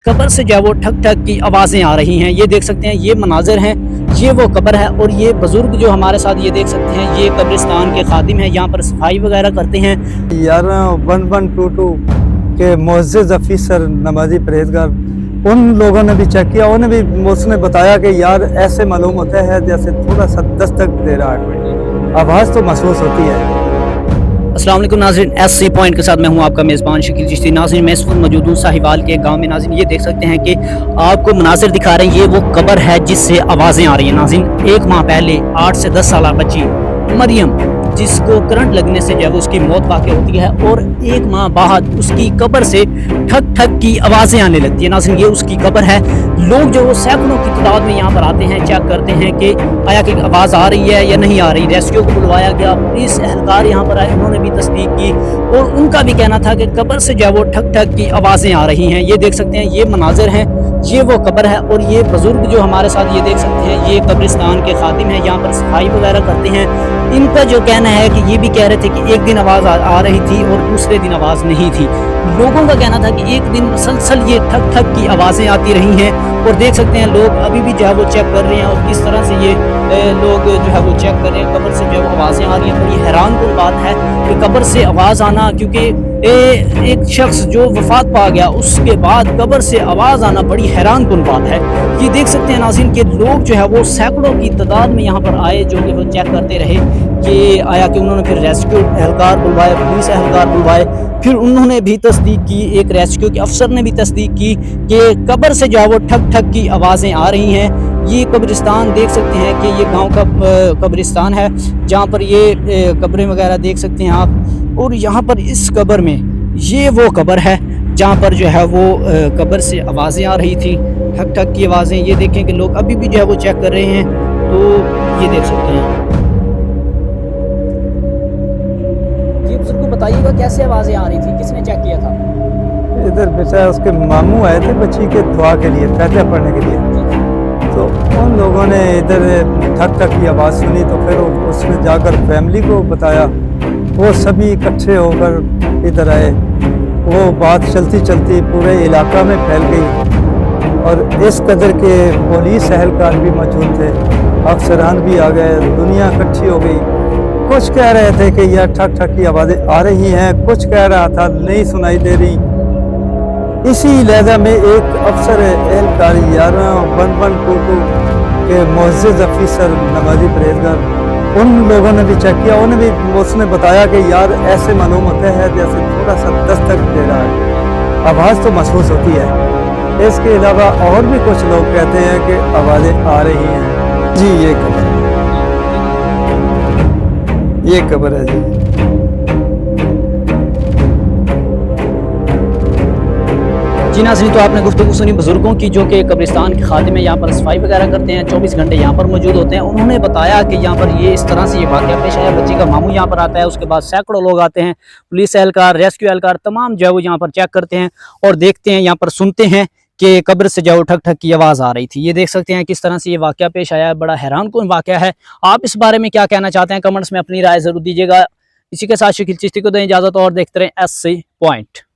कब्र से जो है वो ठक ठक की आवाज़ें आ रही हैं। ये देख सकते हैं, ये मनाज़र हैं, ये वो कब्र है। और ये बुज़ुर्ग जो हमारे साथ, ये देख सकते हैं, ये कब्रिस्तान के खादिम हैं, यहाँ पर सफाई वगैरह करते हैं। 1122 के मुअज़्ज़िज़ अफीसर नमाजी परहेजगार, उन लोगों ने भी चेक किया। उन्हें भी उसने बताया कि यार ऐसे मालूम होता है जैसे थोड़ा सा दस्तक दे रहा है, आवाज़ तो महसूस होती है। अस्सलाम वालेकुम नाज़रीन, SC पॉइंट के साथ मैं हूं आपका मेज़बान शकील चिश्ती। नाज़रीन, मैं इस वक्त मौजूद हूं साहिवाल के गांव में। नाज़रीन, ये देख सकते हैं कि आपको मनाज़िर दिखा रहे हैं, ये वो कब्र है जिससे आवाज़ें आ रही हैं। नाज़रीन, 1 माह पहले 8 से 10 साल बच्ची मरियम, जिसको करंट लगने से जो है वो उसकी मौत वाक़ई होती है, और 1 माह बाद उसकी कब्र से ठक ठक की आवाज़ें आने लगती है। नाज़रीन, ये उसकी कब्र है। लोग जो वो सैकड़ों की तादाद में यहाँ पर आते हैं, चेक करते हैं कि आया कि आवाज़ आ रही है या नहीं आ रही। रेस्क्यू को बुलवाया गया, पुलिस एहलकार यहाँ पर आए, उन्होंने भी तस्दीक की, और उनका भी कहना था कि कब्र से जो है वो ठक ठक की आवाज़ें आ रही हैं। ये देख सकते हैं, ये मनाज़िर हैं, ये वो कब्र है। और ये बुज़ुर्ग जो हमारे साथ, ये देख सकते हैं, ये कब्रिस्तान के खादिम हैं, यहाँ पर सफाई वगैरह करते हैं। इनका जो कहना है कि ये भी कह रहे थे कि एक दिन आवाज़ आ रही थी और दूसरे दिन आवाज़ नहीं थी। लोगों का कहना था कि एक दिन मुसलसल ये ठक ठक की आवाज़ें आती रही हैं। और देख सकते हैं, लोग अभी भी जो है वो चेक कर रहे हैं, और किस तरह से ये लोग जो है वो चेक कर रहे हैं। कब्र से जो है वो आवाज़ें आ रही हैं। बड़ी हैरानकुन बात है कि कब्र से आवाज़ आना, क्योंकि एक शख्स जो वफात पा गया उसके बाद कब्र से आवाज़ आना बड़ी हैरानकुन बात है। ये देख सकते हैं नाज़रीन कि लोग जो है वो सैकड़ों की तादाद में यहाँ पर आए, जो कि वो चेक करते रहे कि आया कि उन्होंने फिर रेस्क्यू एहलकार बुलवाए, पुलिस एहलकार बुलवाए। फिर उन्होंने भी तस्दीक की, एक रेस्क्यू के अफसर ने भी तस्दीक की कि कब्र से जो है वो ठक ठक की आवाज़ें आ रही हैं। ये कब्रिस्तान देख सकते हैं कि ये गांव का कब्रिस्तान है, जहाँ पर ये कब्रें वगैरह देख सकते हैं आप। और यहाँ पर इस कब्र में, ये वो कब्र है जहाँ पर जो है वो कब्र से आवाज़ें आ रही थी, ठक ठक की आवाज़ें। ये देखें कि लोग अभी भी जो है वो चेक कर रहे हैं, तो ये देख सकते हैं। ये बुजुर्ग को बताइएगा कैसे आवाज़ें आ रही थी, किसने चेक किया था? इधर बेटा उसके मामू आए थे बच्ची के दुआ के लिए, फातिहा पढ़ने के लिए। तो उन लोगों ने इधर ठक ठक की आवाज़ सुनी, तो फिर उसने जाकर फैमिली को बताया। वो सभी इकट्ठे होकर इधर आए। वो बात चलती चलती पूरे इलाका में फैल गई, और इस कदर के पुलिस एहलकार भी मौजूद थे, अफसरान भी आ गए, दुनिया इकट्ठी हो गई। कुछ कह रहे थे कि यह ठक ठक की आवाज़ें आ रही हैं, कुछ कह रहा था नहीं सुनाई दे रही। इसी लहजा में एक अफसर एहलकार 1122 के मुअज़्ज़िज़ अफीसर नमाजी परहेजगार, उन लोगों ने भी चेक किया। उन्हें भी उसने बताया कि यार ऐसे मालूम होता है जैसे थोड़ा सा दस्तक दे रहा है, आवाज़ तो महसूस होती है। इसके अलावा और भी कुछ लोग कहते हैं कि आवाज़ें आ रही हैं। जी, ये कब्र है जी। जी नाज़रीन, तो आपने गुफ्तगू सुनी बुजुर्गों की, जो कि कब्रिस्तान के खादिम में यहाँ पर सफाई वगैरह करते हैं, 24 घंटे यहाँ पर मौजूद होते हैं। उन्होंने बताया कि यहाँ पर ये इस तरह से ये वाक़या पेश आया। बच्ची का मामू यहाँ पर आता है, उसके बाद सैकड़ों लोग आते हैं, पुलिस एहलकार, रेस्क्यू एहलकार, तमाम जो है वो यहाँ पर चेक करते हैं और देखते हैं, यहाँ पर सुनते हैं कि कब्र से जो ठक ठक की आवाज़ आ रही थी। ये देख सकते हैं किस तरह से ये वाक़या पेश आया है। बड़ा हैरानकुन वाक़या है। आप इस बारे में क्या कहना चाहते हैं? कमेंट्स में अपनी राय ज़रूर दीजिएगा। इसी के साथ शकील चिश्ती को दें इजाज़त, और देखते रहें SC पॉइंट।